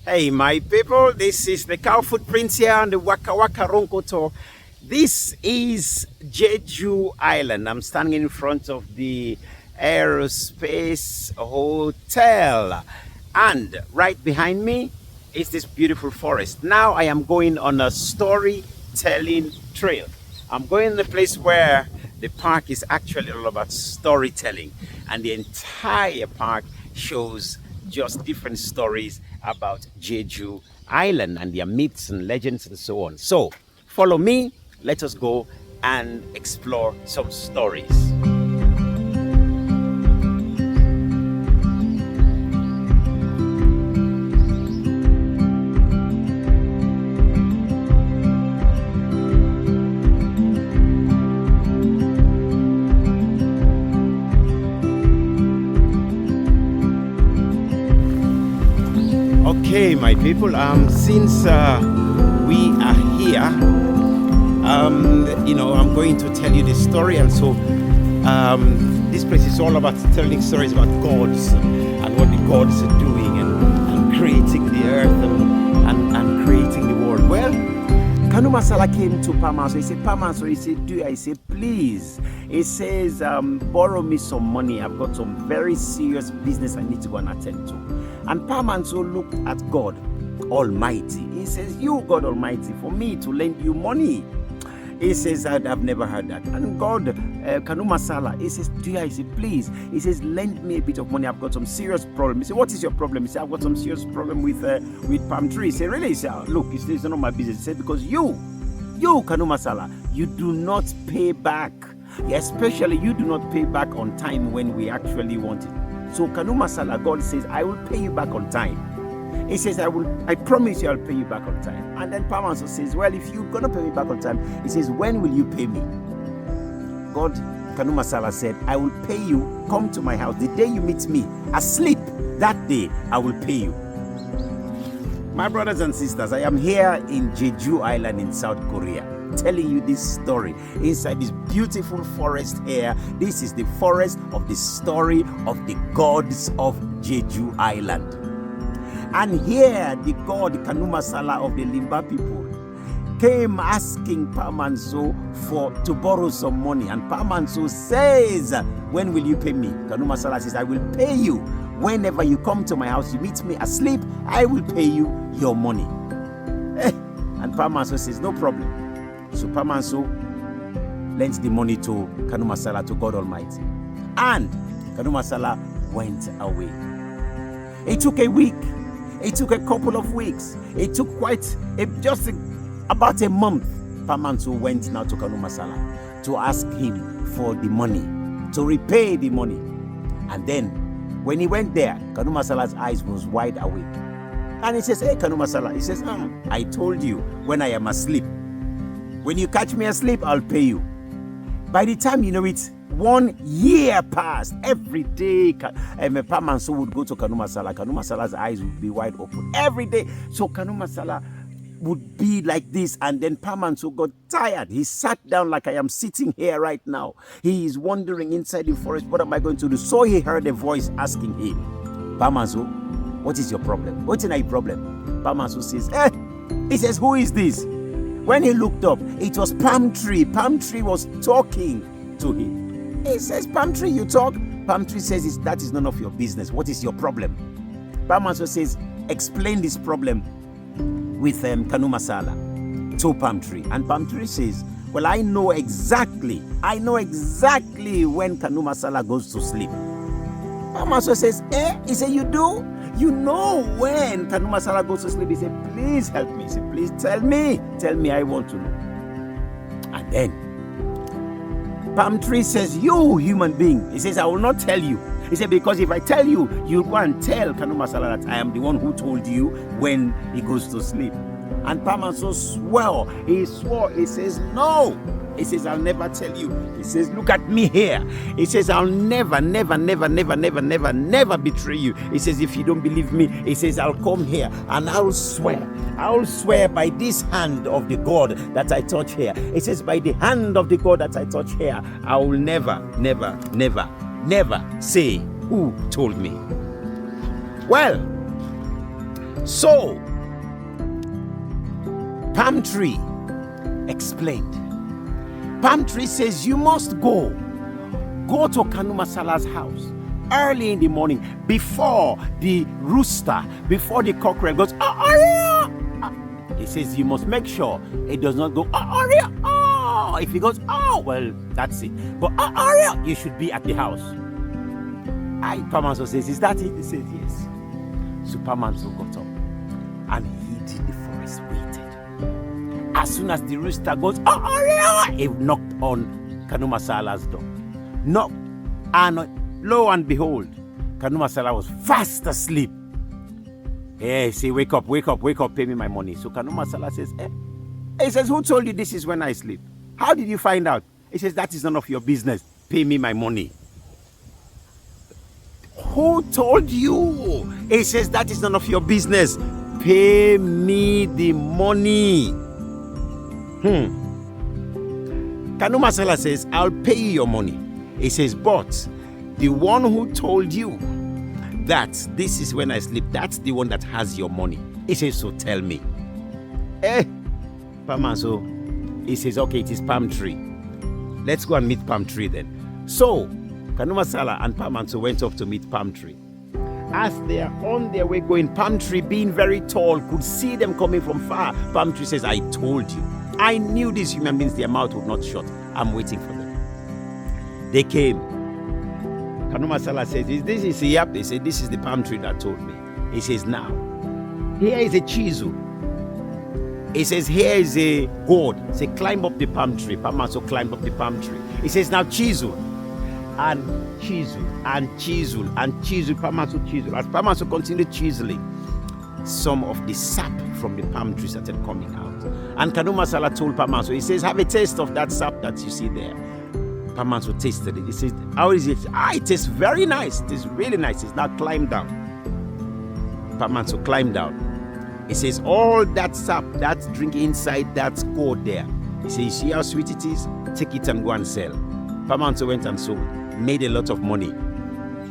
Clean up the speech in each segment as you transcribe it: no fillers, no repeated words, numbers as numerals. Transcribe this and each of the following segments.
Hey, my people, this is the Cowfoot Prince here on the Waka Waka Ronkoto. This is Jeju Island. I'm standing in front of the Aerospace Hotel. And right behind me is this beautiful forest. Now I am going on a storytelling trail. I'm going to the place where the park is actually all about storytelling. And the entire park shows just different stories about Jeju Island and their myths and legends and so on. So follow me, let us go and explore some stories. Okay, my people, since we are here, I'm going to tell you the story. And so this place is all about telling stories about gods and what the gods are doing and creating the earth and creating the world. Well, Kanu Masala came to Pamanso. He said, Pamanso, he said, do I say, please. He says, borrow me some money. I've got some very serious business I need to go and attend to. And Pamanso looked at God Almighty. He says, you, God Almighty, for me to lend you money. He says, I've never heard that. And God, Kanu Masala, he says, do I say, please. He says, lend me a bit of money. I've got some serious problem. He said, what is your problem? He said, I've got some serious problem with palm tree. He said, really? He said, look, he said, it's not my business. He said, because you, Kanu Masala, you do not pay back. Especially you do not pay back on time when we actually want it. So Kanu Masala, God says, I will pay you back on time. He says, I promise you I'll pay you back on time. And then Pamanso says, well, if you're going to pay me back on time, he says, when will you pay me? God, Kanu Masala said, I will pay you, come to my house. The day you meet me asleep, that day I will pay you. My brothers and sisters, I am here in Jeju Island in South Korea, telling you this story inside this beautiful forest here. This is the forest of the story of the gods of Jeju Island. And here the god Kanu Masala of the Limba people came asking Pamanso to borrow some money. And Pamanso says, when will you pay me? Kanu Masala says, I will pay you. Whenever you come to my house, you meet me asleep, I will pay you your money. And Pamanso says, no problem. So Pamanso lent the money to Kanu Masala, to God Almighty. And Kanu Masala went away. It took a week. It took a couple of weeks. It took about a month. Pamanso went now to Kanu Masala to ask him for the money, to repay the money. And then when he went there, Kanu Masala's eyes was wide awake. And he says, hey, Kanu Masala, he says, I told you when I am asleep. When you catch me asleep, I'll pay you. By the time you know it, 1 year passed. Every day, Pamanso would go to Kanu Masala. Kanu Masala's eyes would be wide open every day. So Kanu Masala would be like this, and then Pamanso got tired. He sat down like I am sitting here right now. He is wandering inside the forest. What am I going to do? So he heard a voice asking him, Pamanso, what is your problem? What's your problem? Pamanso says, He says, who is this? When he looked up, it was Palm Tree. Palm Tree was talking to him. He says, Palm Tree, you talk? Palm Tree says, that is none of your business. What is your problem? Pamanso says, explain this problem with Kanu Masala to Palm Tree. And Palm Tree says, well, I know exactly when Kanu Masala goes to sleep. Pamanso says, He said, you do? You know when Kanu Masala goes to sleep? He said, please help me. He said, please tell me, I want to know. And then Palm Tree says, you human being, he says, I will not tell you. He said, because if I tell you, you'll go and tell Kanu Masala that I am the one who told you when he goes to sleep. And Pamanso swore, he says, no. He says, I'll never tell you. He says, look at me here. He says, I'll never betray you. He says, if you don't believe me, he says, I'll come here and I'll swear by this hand of the God that I touch here. He says, by the hand of the God that I touch here, I will never say who told me. Well, So, Palm Tree explained. Palm Tree says, you must go to Kanuma Sala's house early in the morning, before the rooster, before the cockerel goes, Aria! He says you must make sure it does not go, Aria! Oh! If he goes, oh, well, that's it. But Aria, you should be at the house. Pamanso says, is that it? He says, yes. So Pamanso got up and hid in the forest, waited. As soon as the rooster goes, Aria! He knocked on Kanuma Sala's door. Knocked, and lo and behold, Kanuma Sala was fast asleep. Hey, say, wake up, pay me my money. So Kanuma Sala says, He says, who told you this is when I sleep? How did you find out? He says, that is none of your business. Pay me my money. Who told you? He says, that is none of your business. Pay me the money. Kanuma Sala says, I'll pay you your money. He says, but the one who told you that this is when I sleep, that's the one that has your money. He says, so tell me. Pamanso, he says, okay, it is Palm Tree. Let's go and meet Palm Tree then. So, Kanuma Sala and Pamanso went off to meet Palm Tree. As they are on their way going, Palm Tree, being very tall, could see them coming from far. Palm Tree says, I told you. I knew these human beings, their mouth would not shut. I'm waiting for them. They came. Kanuma Sala says, is this? Yep. They say, this is the palm tree that told me. He says, now, here is a chisel. He says, here is a gourd. He says, climb up the palm tree. Pamanso climbed up the palm tree. He says, now chisel. And chisel, and chisel, and chisel. Pamanso chisel. As Pamanso continued chiseling, some of the sap from the palm tree started coming out. And Kanuma Sala told Pamanso, he says, have a taste of that sap that you see there. Pamanso tasted it. He says, how is it? It tastes very nice. It is really nice. It's now climbed down. Pamanso climbed down. He says, all that sap, that drink inside that gourd there. He says, you see how sweet it is? Take it and go and sell. Pamanso went and sold. Made a lot of money.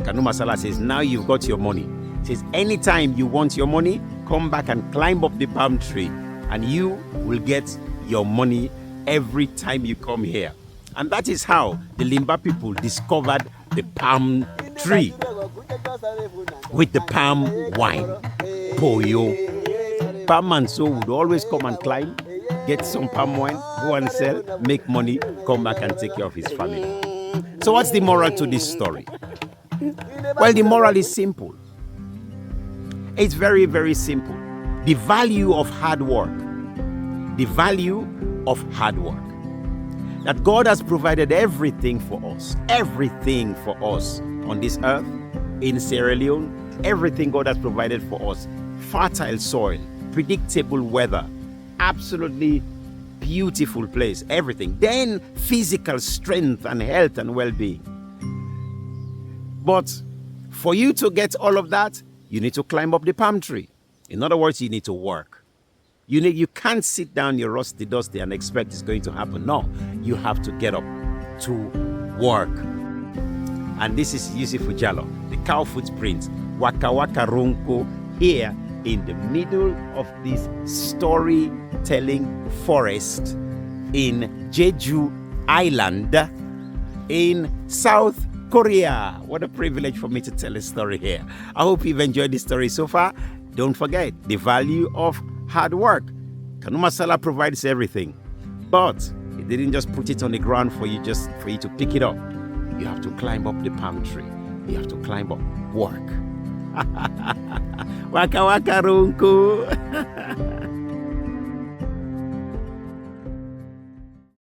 Kanuma Sala says, now you've got your money. He says, anytime you want your money, come back and climb up the palm tree, and you will get your money every time you come here. And that is how the Limba people discovered the palm tree with the palm wine. Poyo. Pamanso would always come and climb, get some palm wine, go and sell, make money, come back and take care of his family. So what's the moral to this story? Well, the moral is simple. It's very, very simple. The value of hard work. The value of hard work. That God has provided everything for us on this earth, in Sierra Leone, everything God has provided for us. Fertile soil, predictable weather, absolutely beautiful place, everything. Then physical strength and health and well-being. But for you to get all of that, you need to climb up the palm tree. In other words, you need to work. You can't sit down, you're rusty dusty and expect it's going to happen. No, you have to get up to work. And this is Usifu Jalloh, the Cowfoot Prince, Waka Waka Ronko, here in the middle of this storytelling forest in Jeju Island in South Korea. What a privilege for me to tell a story here. I hope you've enjoyed this story so far. Don't forget the value of hard work. Kanuma Sala provides everything, but he didn't just put it on the ground for you to pick it up. You have to climb up the palm tree. You have to climb up. Work. Waka waka runku.